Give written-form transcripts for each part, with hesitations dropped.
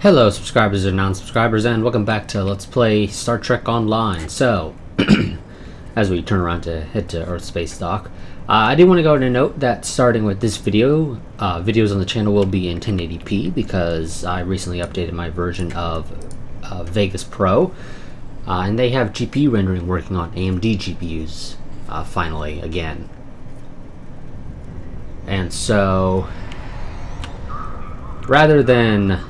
Hello subscribers and non-subscribers, and welcome back to Let's Play Star Trek Online. So, as we turn around to head to Earth Space Dock, I do want to go ahead and note that starting with this video, videos on the channel will be in 1080p because I recently updated my version of Vegas Pro, and they have GPU rendering working on AMD GPUs finally again. And so, rather than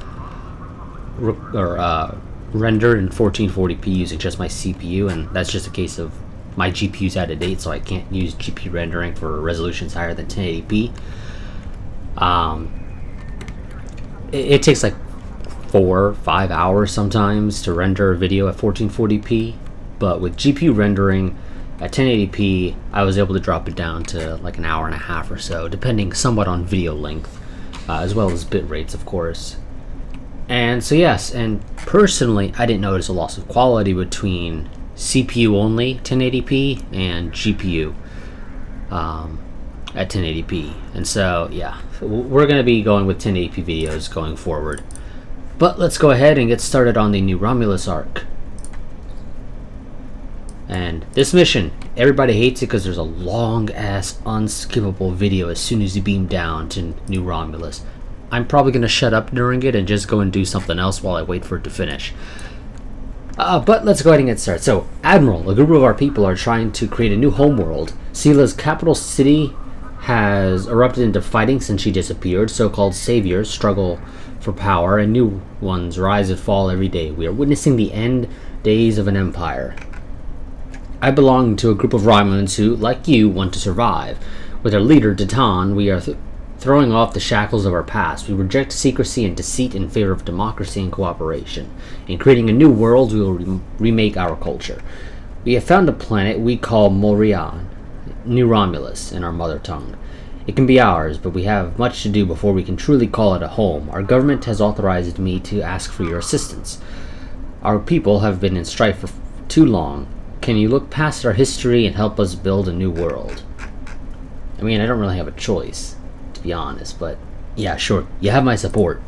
render in 1440p using just my CPU, and that's just a case of my GPU's out of date, so I can't use GPU rendering for resolutions higher than 1080p. It takes like 4 or 5 hours sometimes to render a video at 1440p, but with GPU rendering at 1080p I was able to drop it down to like an hour and a half or so, depending somewhat on video length, as well as bit rates, of course. And so yes, and personally I didn't notice a loss of quality between CPU only 1080p and GPU at 1080p. And so yeah, we're going to be going with 1080p videos going forward. But let's go ahead and get started on the new Romulus arc. And this mission, everybody hates it because there's a long ass unskippable video as soon as you beam down to New Romulus. I'm probably going to shut up during it and just go and do something else while I wait for it to finish. But let's go ahead and get started. So, Admiral, a group of our people are trying to create a new homeworld. Sela's capital city has erupted into fighting since she disappeared. So-called saviors struggle for power, and new ones rise and fall every day. We are witnessing the end days of an empire. I belong to a group of Romulans who, like you, want to survive. With our leader, Titan, we are throwing off the shackles of our past. We reject secrecy and deceit in favor of democracy and cooperation. In creating a new world, we will remake our culture. We have found a planet we call Morian, New Romulus, in our mother tongue. It can be ours, but we have much to do before we can truly call it a home. Our government has authorized me to ask for your assistance. Our people have been in strife for too long. Can you look past our history and help us build a new world? I mean, I don't really have a choice, to be honest, but yeah, sure, you have my support.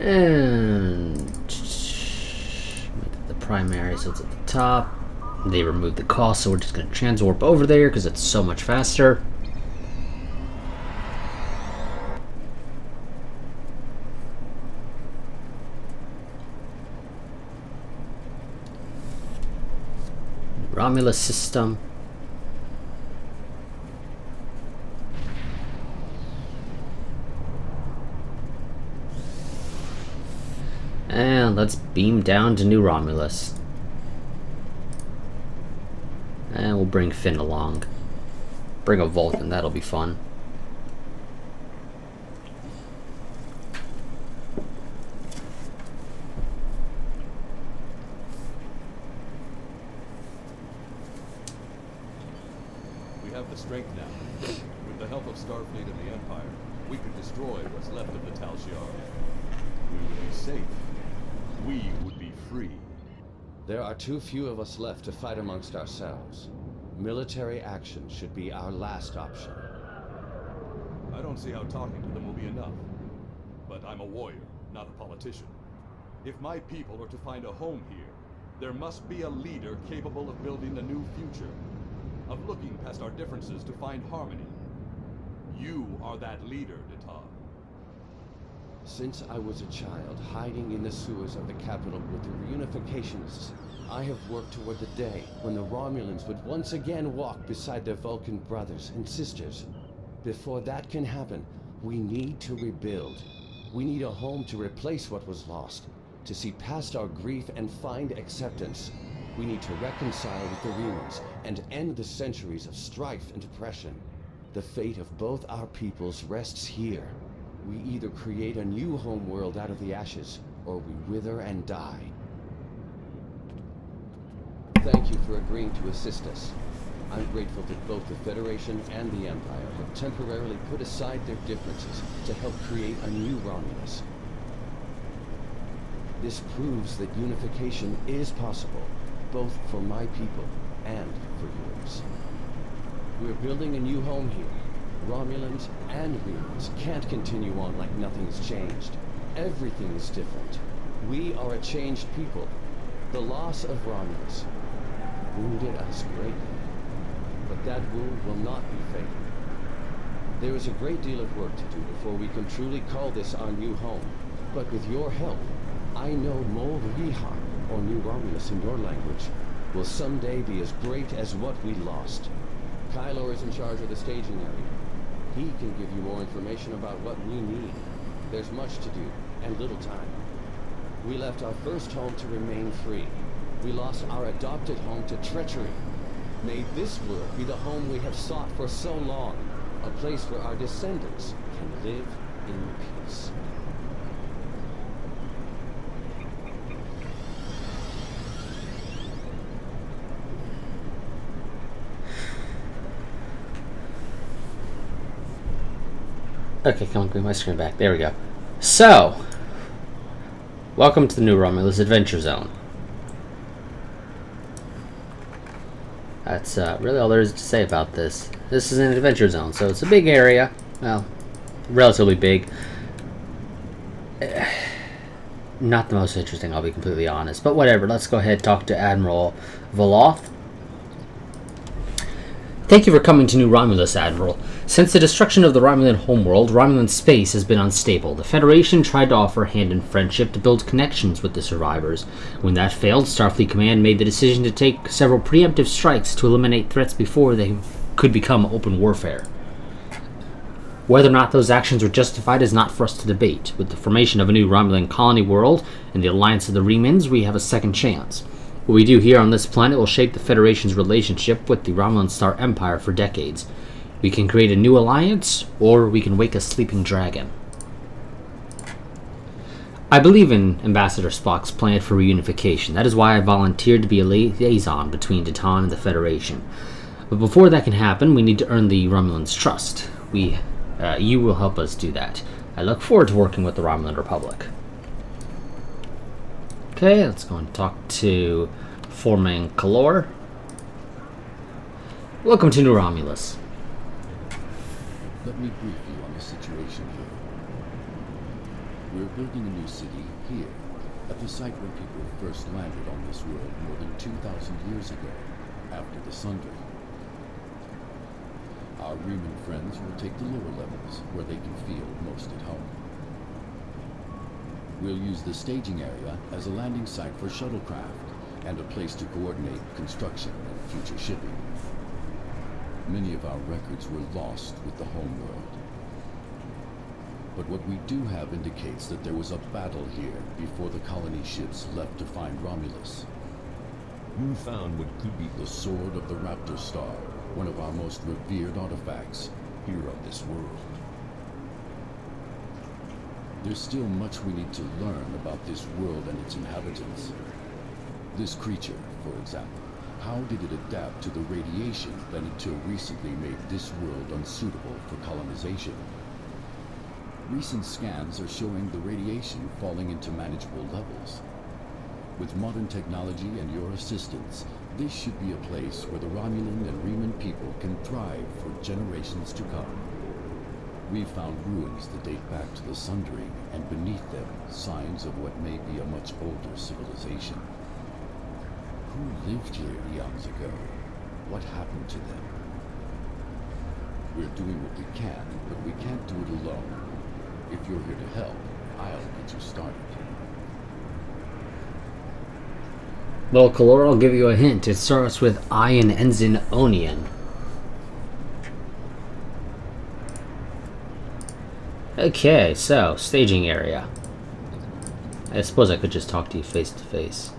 And the primary, so it's at the top. They removed the cost, so we're just going to transwarp over there because it's so much faster. Romulus system. And let's beam down to New Romulus. And we'll bring Finn along. Bring a Vulcan, that'll be fun. We have the strength now. With the help of Starfleet and the Empire, we could destroy what's left of the Tal Shiar. We would be safe. We would be free. There are too few of us left to fight amongst ourselves. Military action should be our last option. I don't see how talking to them will be enough. But I'm a warrior, not a politician. If my people are to find a home here, there must be a leader capable of building a new future, of looking past our differences to find harmony. You are that leader, Titan. Since I was a child, hiding in the sewers of the capital with the reunificationists, I have worked toward the day when the Romulans would once again walk beside their Vulcan brothers and sisters. Before that can happen, we need to rebuild. We need a home to replace what was lost, to see past our grief and find acceptance. We need to reconcile with the Remans and end the centuries of strife and oppression. The fate of both our peoples rests here. We either create a new homeworld out of the ashes, or we wither and die. Thank you for agreeing to assist us. I'm grateful that both the Federation and the Empire have temporarily put aside their differences to help create a new Romulus. This proves that unification is possible, both for my people and for yours. We're building a new home here. Romulans and Remans can't continue on like nothing's changed. Everything is different. We are a changed people. The loss of Romulus wounded us greatly, but that wound will not be fatal. There is a great deal of work to do before we can truly call this our new home. But with your help, I know Mol Riha, or New Romulus in your language, will someday be as great as what we lost. Kylo is in charge of the staging area. He can give you more information about what we need. There's much to do, and little time. We left our first home to remain free. We lost our adopted home to treachery. May this world be the home we have sought for so long. A place where our descendants can live in peace. Okay, come on, bring my screen back. There we go. So, welcome to the New Romulus Adventure Zone. That's really all there is to say about this. This is an adventure zone, so it's a big area. Well, relatively big. Not the most interesting, I'll be completely honest. But whatever, let's go ahead and talk to Admiral Velov. Thank you for coming to New Romulus, Admiral. Since the destruction of the Romulan homeworld, Romulan space has been unstable. The Federation tried to offer hand in friendship to build connections with the survivors. When that failed, Starfleet Command made the decision to take several preemptive strikes to eliminate threats before they could become open warfare. Whether or not those actions were justified is not for us to debate. With the formation of a new Romulan colony world and the alliance of the Remans, we have a second chance. What we do here on this planet will shape the Federation's relationship with the Romulan Star Empire for decades. We can create a new alliance, or we can wake a sleeping dragon. I believe in Ambassador Spock's plan for reunification. That is why I volunteered to be a liaison between Titan and the Federation. But before that can happen, we need to earn the Romulans' trust. You will help us do that. I look forward to working with the Romulan Republic. Okay, let's go and talk to Foreman Kalor. Welcome to New Romulus. Let me brief you on the situation here. We're building a new city here, at the site where people first landed on this world more than 2,000 years ago, after the Sundering. Our Reman friends will take the lower levels, where they can feel most at home. We'll use the staging area as a landing site for shuttlecraft, and a place to coordinate construction and future shipping. Many of our records were lost with the homeworld. But what we do have indicates that there was a battle here before the colony ships left to find Romulus. You found what could be the Sword of the Raptor Star, one of our most revered artifacts here on this world. There's still much we need to learn about this world and its inhabitants. This creature, for example. How did it adapt to the radiation that until recently made this world unsuitable for colonization? Recent scans are showing the radiation falling into manageable levels. With modern technology and your assistance, this should be a place where the Romulan and Reman people can thrive for generations to come. We've found ruins that date back to the Sundering, and beneath them, signs of what may be a much older civilization. Who lived here eons ago? What happened to them? We're doing what we can, but we can't do it alone. If you're here to help, I'll get you started. Well, Kalor, I'll give you a hint. It starts with I and ends in Onion. Okay, so, staging area. I suppose I could just talk to you face to face.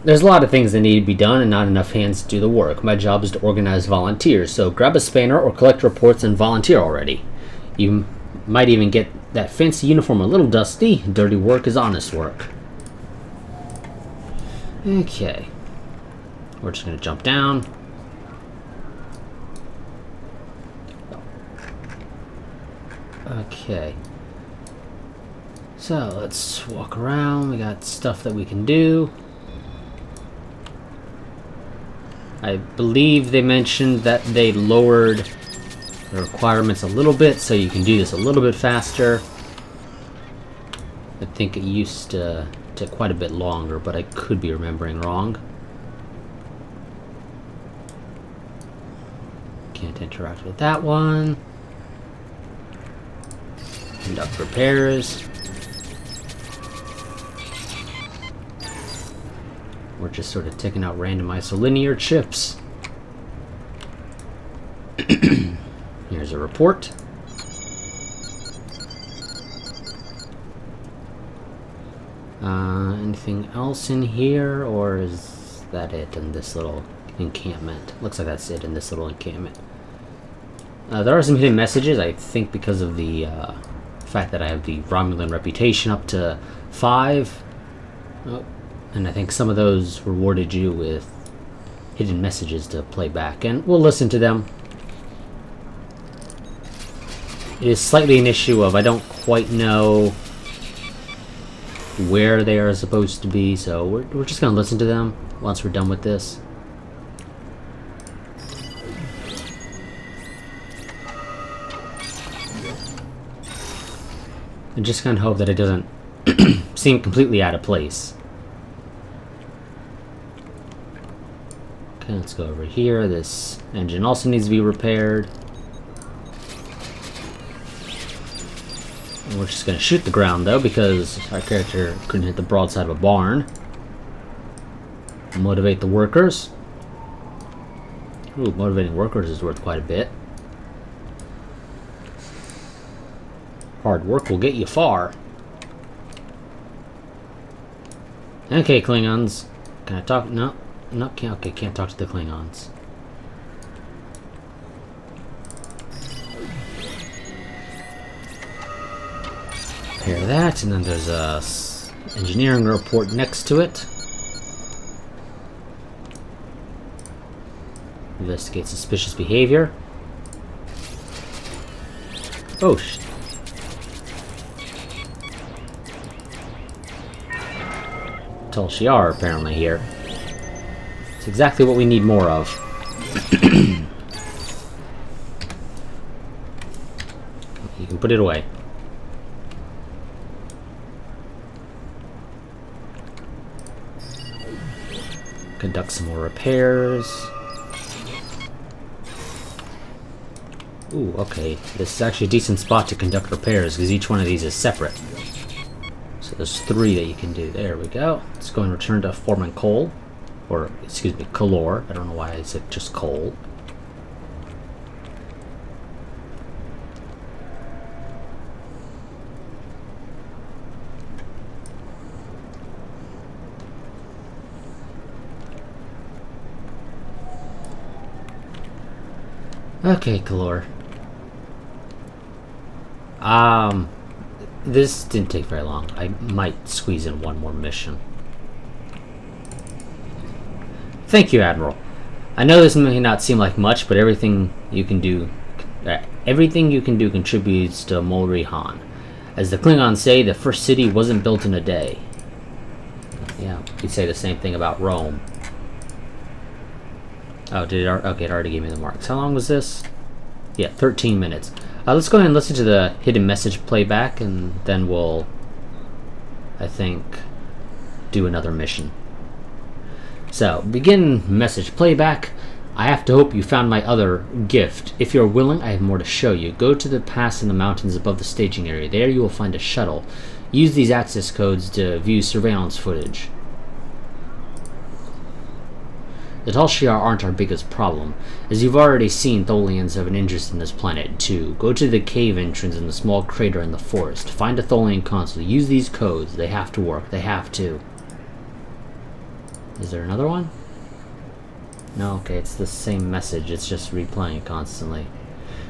There's a lot of things that need to be done and not enough hands to do the work. My job is to organize volunteers, so grab a spanner or collect reports and volunteer already. You might even get that fancy uniform a little dusty. Dirty work is honest work. Okay. We're just going to jump down. Okay. So, let's walk around. We got stuff that we can do. I believe they mentioned that they lowered the requirements a little bit so you can do this a little bit faster. I think it used to take quite a bit longer, but I could be remembering wrong. Can't interact with that one. Conduct repairs. We're just sort of taking out random isolinear chips. Here's a report. Anything else in here, or is that it in this little encampment? Looks like that's it in this little encampment. There are some hidden messages, I think because of the fact that I have the Romulan reputation up to 5. Oh, and I think some of those rewarded you with hidden messages to play back, and we'll listen to them. It is slightly an issue of I don't quite know where they are supposed to be, so we're just going to listen to them once we're done with this. And just kind of hope that it doesn't seem completely out of place. Okay, let's go over here. This engine also needs to be repaired. And we're just going to shoot the ground, though, because our character couldn't hit the broadside of a barn. Motivate the workers. Ooh, motivating workers is worth quite a bit. Hard work will get you far. Okay, Klingons. Can I talk? No. No, can't. Okay, can't talk to the Klingons. Repair that, and then there's a engineering report next to it. Investigate suspicious behavior. Oh, Tal Shiar apparently here. It's exactly what we need more of. You can put it away. Conduct some more repairs. Ooh, okay. This is actually a decent spot to conduct repairs because each one of these is separate. So there's 3 that you can do. There we go. Let's go and return to Foreman Cole. Or, excuse me, Color. I don't know why I said just Cole. Okay, Color. This didn't take very long. I might squeeze in one more mission. Thank you, Admiral. I know this may not seem like much, but everything you can do contributes to Molri Han. As the Klingons say, the first city wasn't built in a day. Yeah, you'd say the same thing about Rome. Oh, did it? Okay, it already gave me the marks. How long was this? Yeah, 13 minutes. Let's go ahead and listen to the hidden message playback, and then we'll, I think, do another mission. So, begin message playback. I have to hope you found my other gift. If you're willing, I have more to show you. Go to the pass in the mountains above the staging area. There you will find a shuttle. Use these access codes to view surveillance footage. The Tal Shiar aren't our biggest problem. As you've already seen, Tholians have an interest in this planet, too. Go to the cave entrance in the small crater in the forest. Find a Tholian console. Use these codes. They have to work. They have to. Is there another one? No, okay, it's the same message. It's just replaying it constantly.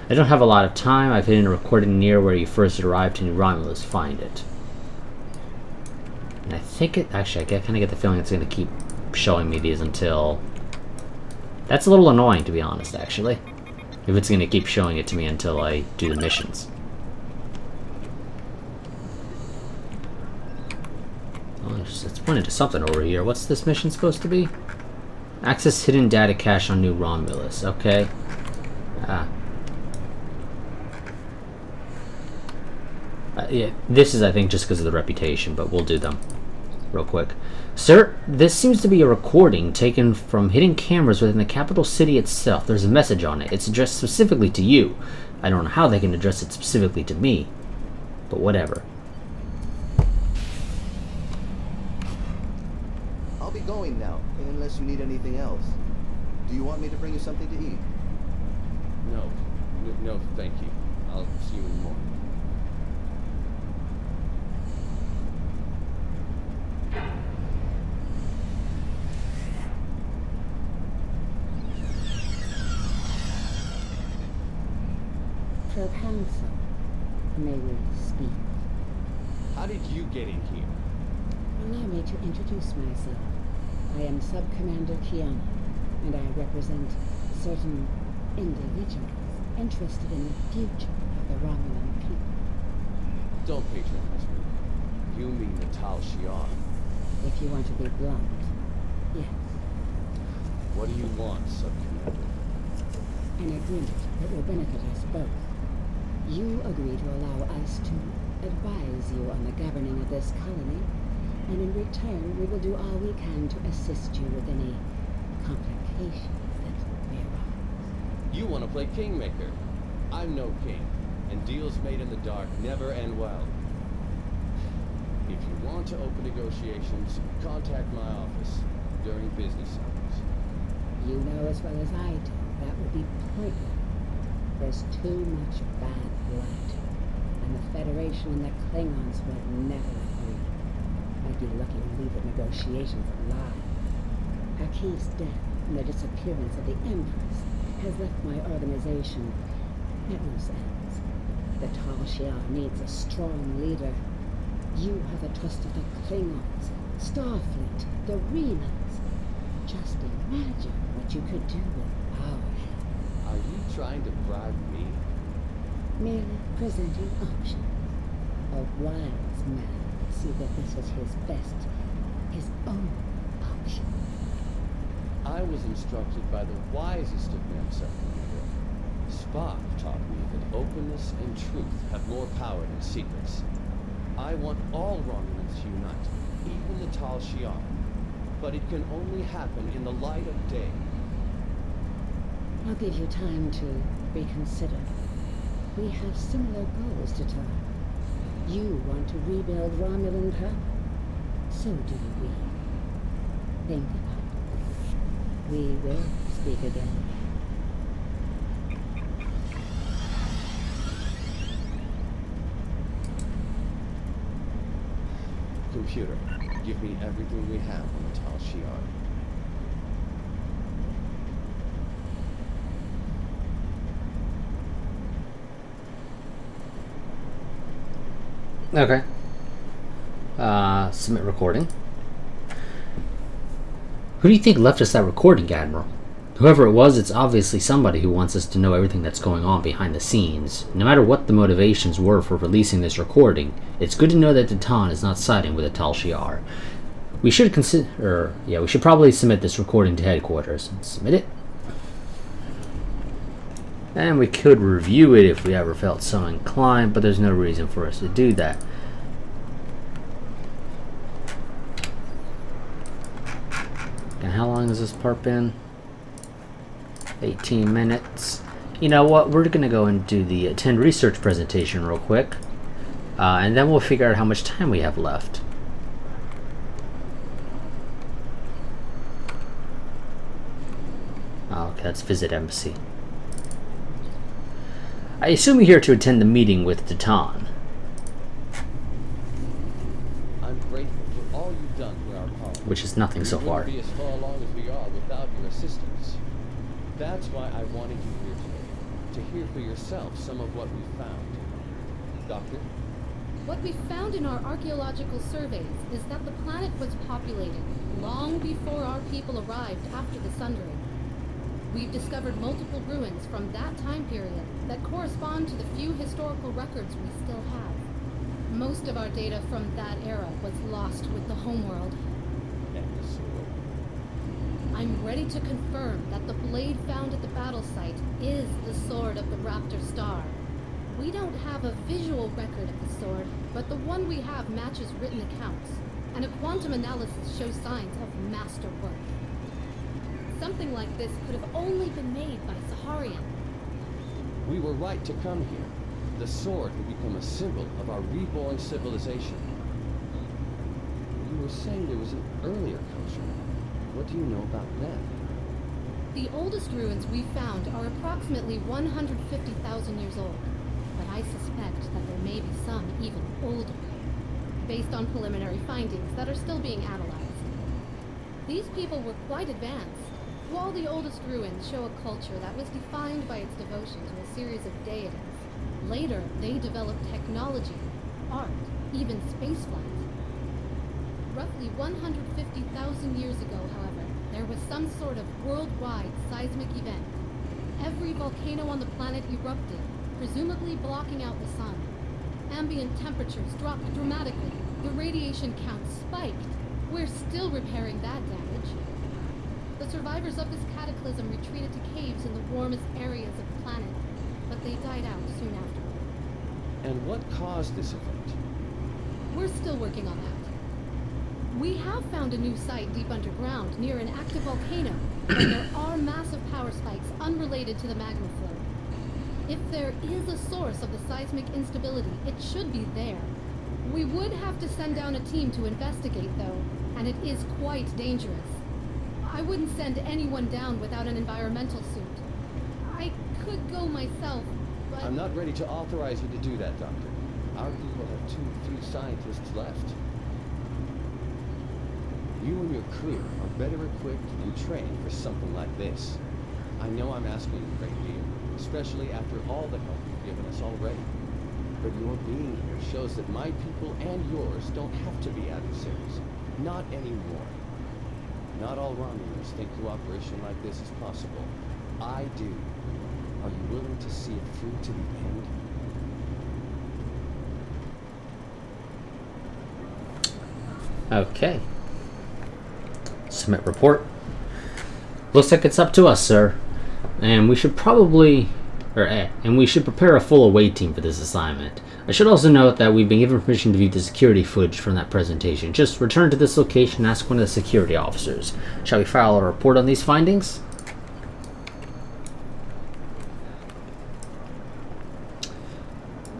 I don't have a lot of time. I've hidden a recording near where you first arrived to New Romulus. Find it. And I think it... Actually, I kind of get the feeling it's going to keep showing me these until... That's a little annoying, to be honest, actually. If it's going to keep showing it to me until I do the missions. Oh, it's pointed to something over here. What's this mission supposed to be? Access hidden data cache on New Romulus. Okay. Yeah, this is, I think, just because of the reputation, but we'll do them real quick. Sir, this seems to be a recording taken from hidden cameras within the capital city itself. There's a message on it. It's addressed specifically to you. I don't know how they can address it specifically to me, but whatever. I'll be going now, unless you need anything else. Do you want me to bring you something to eat? No, thank you. I'll see you in the morning. Council, may we speak? How did you get in here? Allow me to introduce myself. I am Sub-Commander Kiana, and I represent certain individuals interested in the future of the Romulan people. Don't patronize me. You mean the Tal Shiar. If you want to be blunt, yes. What do you want, Sub-Commander? An agreement that will benefit us both. You agree to allow us to advise you on the governing of this colony, and in return we will do all we can to assist you with any complications that may arise. You want to play Kingmaker. I'm no king, and deals made in the dark never end well. If you want to open negotiations, contact my office during business hours. You know as well as I do that would be pointless. There's too much bad blood, and the Federation and the Klingons would never agree. I'd be lucky to leave the negotiations alive. Aki's death and the disappearance of the Empress has left my organization at loose ends. The Tal Shiar needs a strong leader. You have the trust of the Klingons, Starfleet, the Remans. Just imagine what you could do with our help. Are you trying to bribe me? Merely presenting options. A wise man would see that this was his own option. I was instructed by the wisest of men, Sub-Commander. Spock taught me that openness and truth have more power than secrets. I want all Romulans to unite, even the Tal Shiar. But it can only happen in the light of day. I'll give you time to reconsider. We have similar goals to target. You want to rebuild Romulan power? So do we. Think about it. We will speak again. Computer, give me everything we have on the Tal Shiar. Okay. Submit recording. Who do you think left us that recording, Admiral? Whoever it was, it's obviously somebody who wants us to know everything that's going on behind the scenes. No matter what the motivations were for releasing this recording, it's good to know that Titan is not siding with the Tal Shiar. We should we should probably submit this recording to headquarters. Submit it. And we could review it if we ever felt so inclined, but there's no reason for us to do that. And how long has this part been? 18 minutes. You know what? We're going to go and do the attend research presentation real quick. And then we'll figure out how much time we have left. Okay, let's visit embassy. I assume you're here to attend the meeting with Titan. I'm grateful for all you've done for our colony. Which is nothing so far. We wouldn't be as far along as we are without your assistance. That's why I wanted you here today, to hear for yourself some of what we found. Doctor? What we found in our archaeological surveys is that the planet was populated long before our people arrived after the Sundering. We've discovered multiple ruins from that time period that correspond to the few historical records we still have. Most of our data from that era was lost with the homeworld. And the sword. I'm ready to confirm that the blade found at the battle site is the sword of the Raptor Star. We don't have a visual record of the sword, but the one we have matches written accounts, and a quantum analysis shows signs of masterwork. Something like this could have only been made by Saharian. We were right to come here. The sword would become a symbol of our reborn civilization. You were saying there was an earlier culture. What do you know about them? The oldest ruins we found are approximately 150,000 years old, but I suspect that there may be some even older, based on preliminary findings that are still being analyzed. These people were quite advanced. While the oldest ruins show a culture that was defined by its devotion to a series of deities, later they developed technology, art, even spaceflight. Roughly 150,000 years ago, however, there was some sort of worldwide seismic event. Every volcano on the planet erupted, presumably blocking out the sun. Ambient temperatures dropped dramatically. The radiation count spiked. We're still repairing that damage. The survivors of this cataclysm retreated to caves in the warmest areas of the planet, but they died out soon after. And what caused this event? We're still working on that. We have found a new site deep underground near an active volcano, where there are massive power spikes unrelated to the magma flow. If there is a source of the seismic instability, it should be there. We would have to send down a team to investigate, though, and it is quite dangerous. I wouldn't send anyone down without an environmental suit. I could go myself, but... I'm not ready to authorize you to do that, Doctor. Our people have too few scientists left. You and your crew are better equipped and trained for something like this. I know I'm asking a great deal, especially after all the help you've given us already. But your being here shows that my people and yours don't have to be adversaries. Not anymore. Not all Romulans think cooperation like this is possible. I do. Are you willing to see it through to the end? Okay. Submit report. Looks like it's up to us, sir. And we should probably... and we should prepare a full away team for this assignment. I should also note that we've been given permission to view the security footage from that presentation. Just return to this location and ask one of the security officers. Shall we file a report on these findings?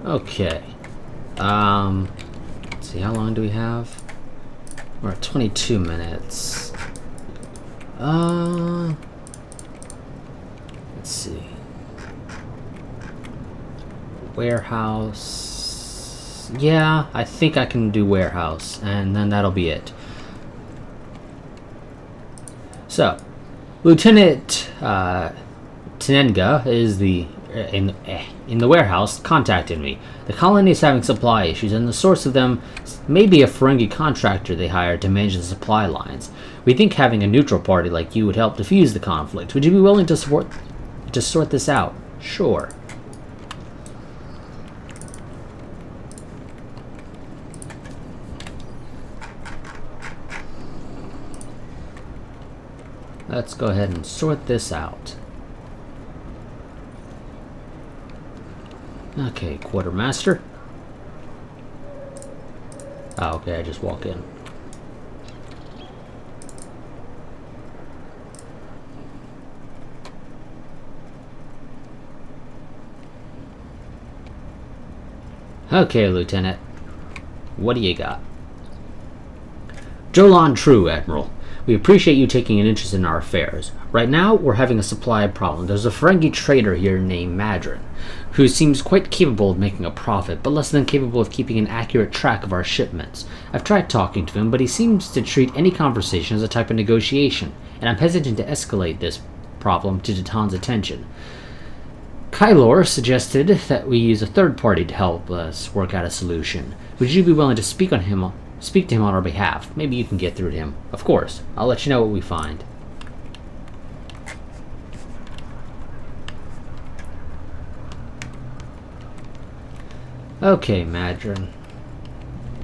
Okay. Let's see, how long do we have? We're at 22 minutes. Let's see. Warehouse. Yeah, I think I can do warehouse, and then that'll be it. So, Lieutenant Tenenga is in the warehouse contacted me. The colony is having supply issues, and the source of them may be a Ferengi contractor they hired to manage the supply lines. We think having a neutral party like you would help defuse the conflict. Would you be willing to sort this out? Sure. Let's go ahead and sort this out. Okay, quartermaster. Oh, okay, I just walk in. Okay, Lieutenant. What do you got? Jolan True, Admiral. We appreciate you taking an interest in our affairs. Right now, we're having a supply problem. There's a Ferengi trader here named Madron, who seems quite capable of making a profit, but less than capable of keeping an accurate track of our shipments. I've tried talking to him, but he seems to treat any conversation as a type of negotiation, and I'm hesitant to escalate this problem to Datan's attention. Kylor suggested that we use a third party to help us work out a solution. Would you be willing to speak to him on our behalf? Maybe you can get through to him. Of course. I'll let you know what we find. Okay, Madron.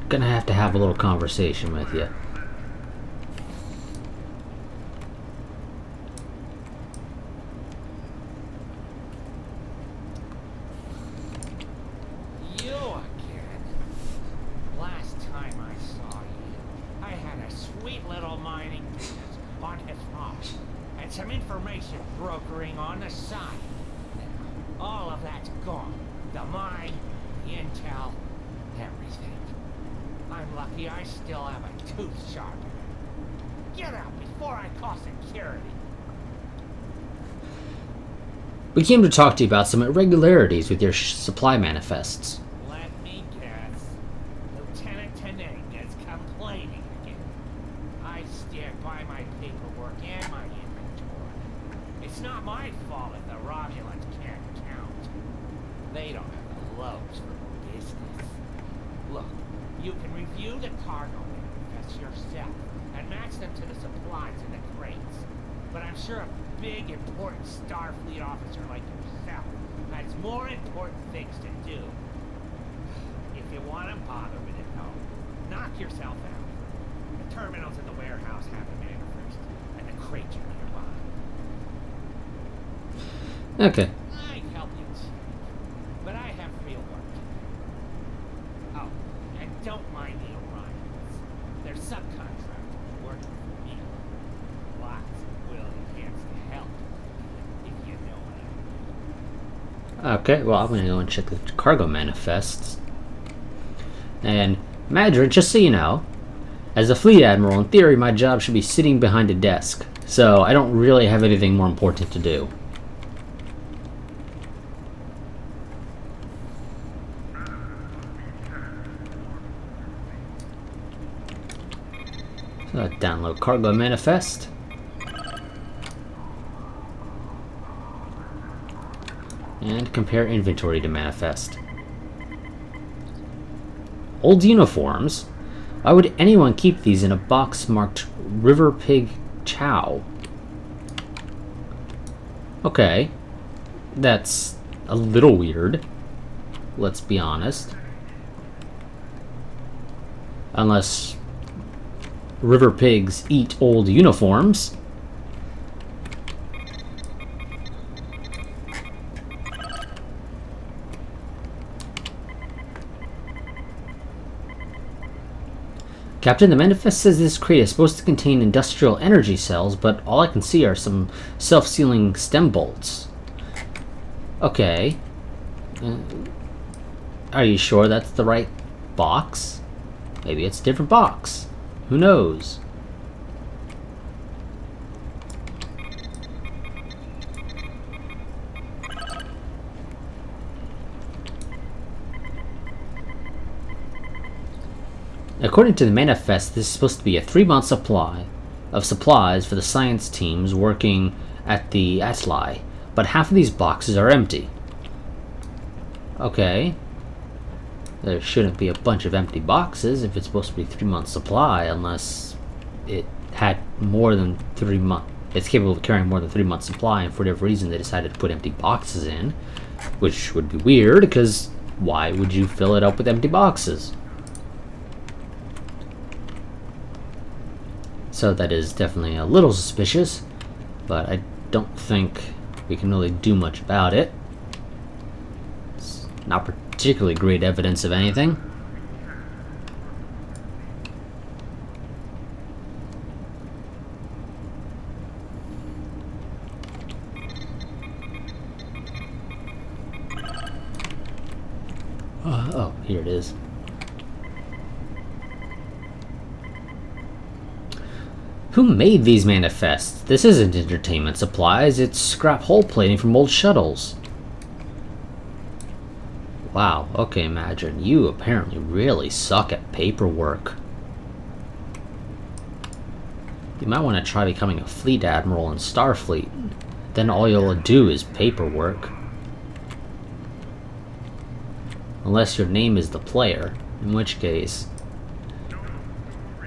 Gonna have to have a little conversation with you. aside. All of that's gone. The mine, the intel, everything. I'm lucky I still have a tooth sharp. Get out before I call security. We came to talk to you about some irregularities with your supply manifests. Let me guess. Lieutenant Tenang is complaining again. I stand by my paperwork and my inventory. It's not my fault if the Romulans can't count. They don't have the loads for business. Look, you can review the cargo manifests yourself and match them to the supplies in the crates. But I'm sure a big, important Starfleet officer like yourself has more important things to do. If you want to bother with it, though, knock yourself out. The terminals in the warehouse have the manifest, and the crates are nearby. Okay. I'd help you too, but I have real work to do. Oh, and don't mind the Orions. They're subcontractors working for me. Lots of will enhance the help, if you know what I mean. Okay, well, I'm going to go and check the cargo manifests. And, Madrid, just so you know, as a fleet admiral, in theory, my job should be sitting behind a desk. So, I don't really have anything more important to do. So, download cargo manifest. And compare inventory to manifest. Old uniforms? Why would anyone keep these in a box marked River Pig Chow? Okay. That's a little weird. Let's be honest. Unless river pigs eat old uniforms. Captain, the manifest says this crate is supposed to contain industrial energy cells, but all I can see are some self-sealing stem bolts. Okay. Are you sure that's the right box? Maybe it's a different box. Who knows? According to the manifest, this is supposed to be a 3-month supply of supplies for the science teams working at the Atli, but half of these boxes are empty. Okay. There shouldn't be a bunch of empty boxes if it's supposed to be 3-month supply, unless it had more than 3 months. It's capable of carrying more than 3 months supply, and for whatever reason they decided to put empty boxes in, which would be weird, because why would you fill it up with empty boxes? So that is definitely a little suspicious, but I don't think we can really do much about it. It's not particularly great evidence of anything. Oh, here it is. Who made these manifests? This isn't entertainment supplies, it's scrap hull plating from old shuttles. Wow, okay, imagine. You apparently really suck at paperwork. You might want to try becoming a fleet admiral in Starfleet. Then all you'll do is paperwork. Unless your name is the player, in which case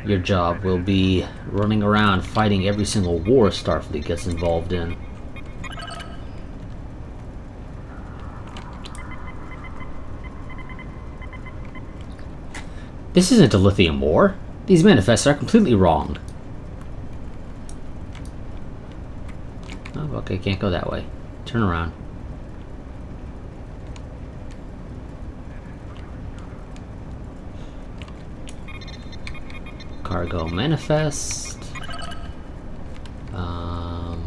your job will be running around fighting every single war Starfleet gets involved in. This isn't a lithium war. These manifests are completely wrong. Oh, okay, can't go that way. Turn around. Cargo manifest. Oh,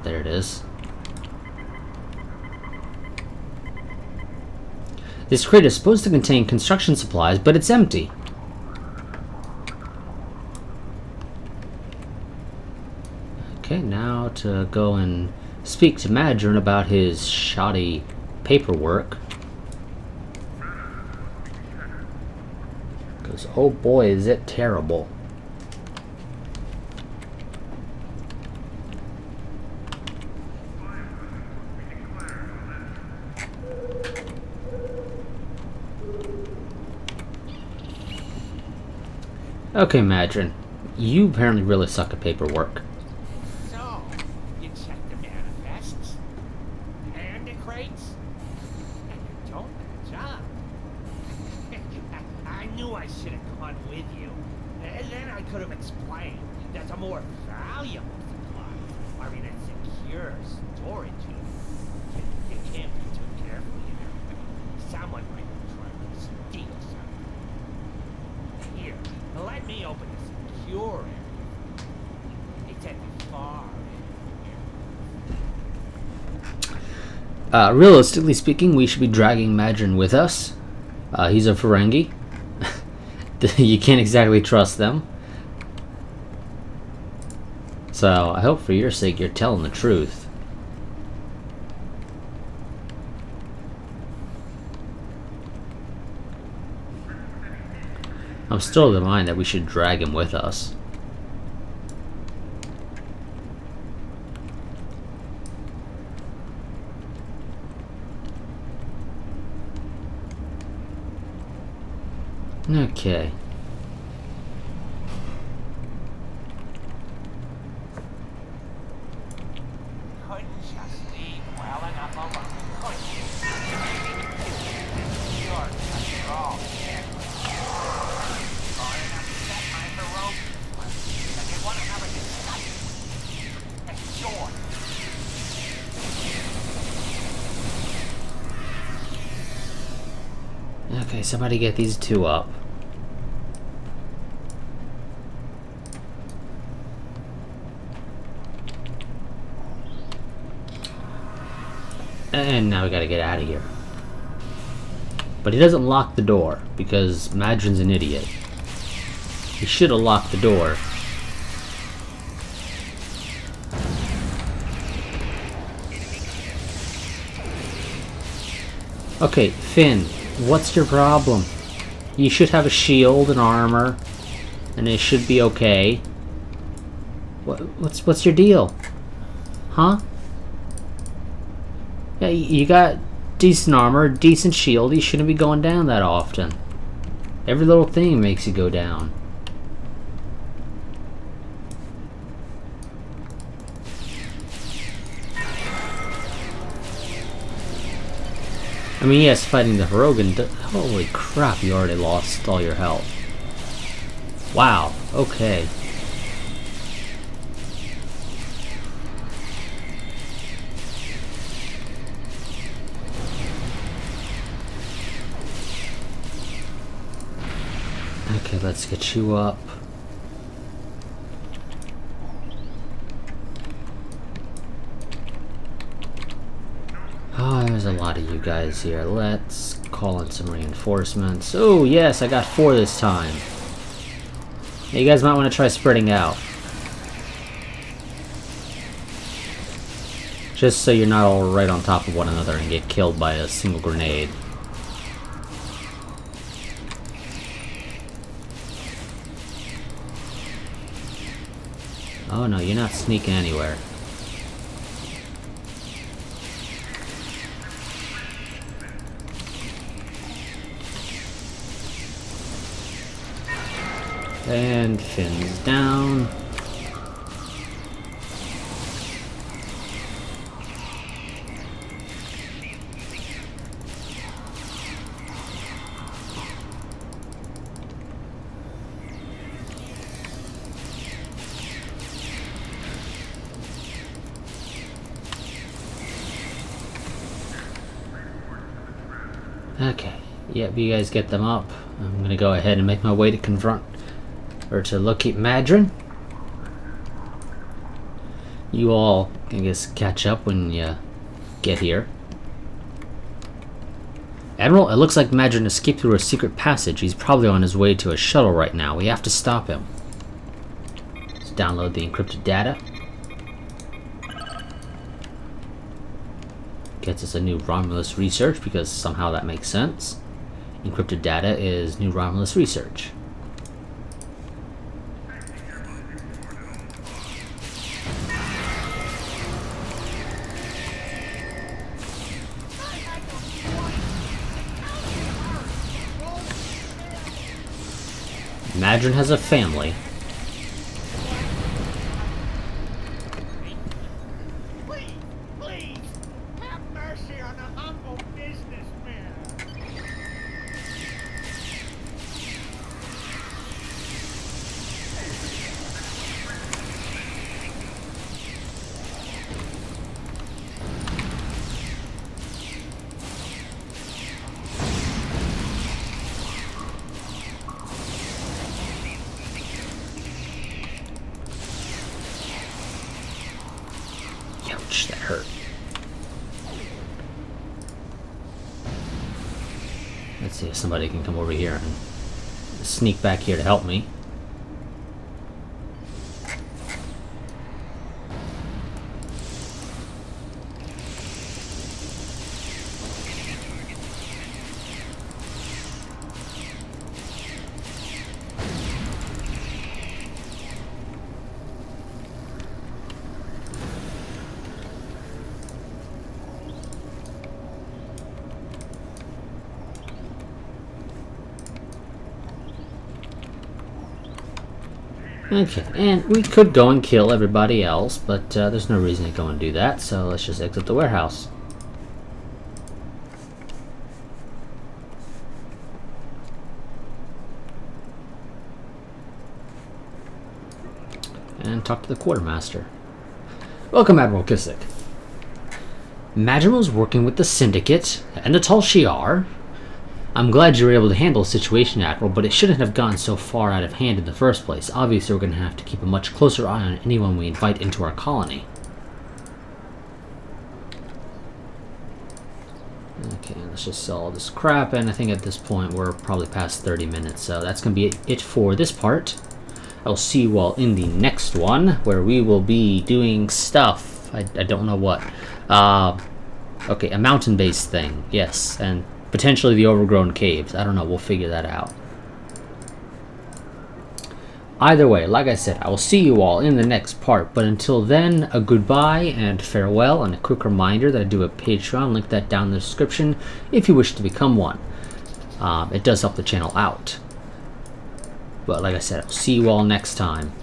there it is. This crate is supposed to contain construction supplies, but it's empty. Okay, now to go and speak to Madron about his shoddy paperwork. Because, oh boy, is it terrible. Okay, Madron, you apparently really suck at paperwork. So, you check the manifests and the crates, and you don't match up. I knew I should have gone with you, and then I could have explained that the more valuable supply are in a secure storage unit. You can't be too careful, you know. Someone might be trying to steal something. Here, let me open the secure area. It's at the far end. Realistically speaking, we should be dragging Madron with us. He's a Ferengi. You can't exactly trust them. So, I hope for your sake you're telling the truth. I'm still of the mind that we should drag him with us. Okay. Couldn't just leave well enough alone, could you? You're control. Hard enough to set my Romulus. And you want to have a discussion? Sure. Okay, somebody get these two up. And now we gotta get out of here. But he doesn't lock the door, because Madron's an idiot. He should have locked the door. Okay, Finn, what's your problem? You should have a shield and armor, and it should be okay. What's your deal? Huh? Yeah, you got decent armor, decent shield. You shouldn't be going down that often. Every little thing makes you go down. I mean, yes, fighting the Hirogan. Holy crap, you already lost all your health. Wow, okay. Okay, let's get you up. Oh, there's a lot of you guys here. Let's call in some reinforcements. Oh, yes, I got 4 this time. Yeah, you guys might want to try spreading out. Just so you're not all right on top of one another and get killed by a single grenade. Oh no, you're not sneaking anywhere. And Finn's down. Okay, yep, you guys get them up. I'm gonna go ahead and make my way to confront, or to locate Madron. You all, I guess, catch up when you get here. Admiral, it looks like Madron escaped through a secret passage. He's probably on his way to a shuttle right now. We have to stop him. Let's download the encrypted data. Gets us a new Romulus research because somehow that makes sense. Encrypted data is new Romulus research. Madron has a family. Please, please, have mercy on a humble businessman. Ouch, that hurt. Let's see if somebody can come over here and sneak back here to help me. Okay, and we could go and kill everybody else, but there's no reason to go and do that, so let's just exit the warehouse. And talk to the quartermaster. Welcome, Admiral Kissick. Madron was working with the Syndicate and the Tal Shiar. I'm glad you were able to handle the situation, Admiral, but it shouldn't have gone so far out of hand in the first place. Obviously, we're going to have to keep a much closer eye on anyone we invite into our colony. Okay, let's just sell all this crap, and I think at this point we're probably past 30 minutes, so that's going to be it for this part. I'll see you all in the next one, where we will be doing stuff. I don't know what. Okay, a mountain-based thing, yes, and potentially the overgrown caves. I don't know, we'll figure that out. Either way, like I said, I will see you all in the next part, but until then, a goodbye and farewell, and a quick reminder that I do a Patreon, link that down in the description if you wish to become one. It does help the channel out. But like I said, I'll see you all next time.